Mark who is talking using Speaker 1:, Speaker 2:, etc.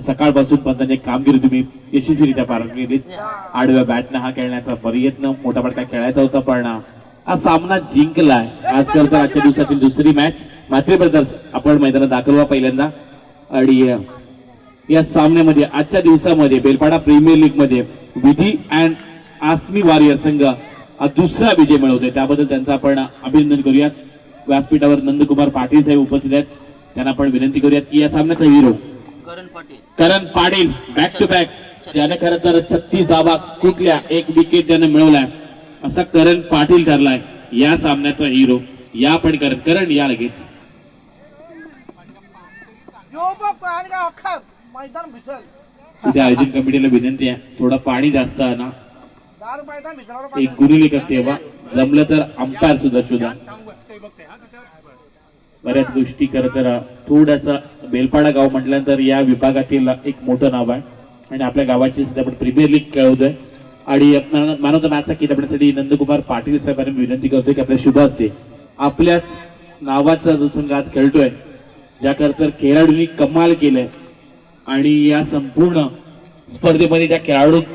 Speaker 1: सकाळपासून पंतांची कामगिरी तुम्ही यशस्वीरित्या पार केलीत. आडव्या बॅटनं हा खेळण्याचा प्रयत्न मोठा पडका खेळायचा होता, पण हा सामना जिंकलाय. आजकाल तर आजच्या दिवसातील दुसरी मॅच मात्रे ब्रदर्स आपण मैदानात दाखल व्हा पहिल्यांदा. आणि या सामन्यामध्ये आजच्या दिवसामध्ये बेलपाडा प्रीमियर लीग मध्ये विधी अँड आसमी वॉरियर संघ दुसरा विजय मिळवतोय, त्याबद्दल त्यांचं आपण अभिनंदन करूयात. व्यासपीठावर नंदकुमार पाटील साहेब उपस्थित आहेत, त्यांना आपण विनंती करूयात की या सामन्याचा hero Karan Patil back to back त्याने खरं तर 36 धावा कुठल्या एक विकेट त्याने मिळवलाय, असा करण पाटील ठरलाय या सामन्याचा हिरो. या पण करण या लगेच. इथे आयोजन कमिटीला विनंती आहे, थोडं पाणी जास्त आहे ना, एक गुरुलेखक तेव्हा जमलं तर अंपायर सुद्धा शोधा. बऱ्याच गोष्टी खरं तर थोडासा बेलपाडा गाव म्हटल्यानंतर या विभागातील एक मोठं नाव आहे आणि आपल्या गावाची सध्या आपण प्रीमियर लीग खेळवतोय. आणि मॅन ऑफ द मॅचचा किताब आपल्यासाठी नंदकुमार पाटील साहेबांनी विनंती करतोय की आपल्या शुभ असते आपल्याच नावाचा जो संघ आज खेळतोय, ज्या खरं खेळाडूंनी कमाल केलंय आणि या संपूर्ण स्पर्धेमध्ये त्या खेळाडूंच्या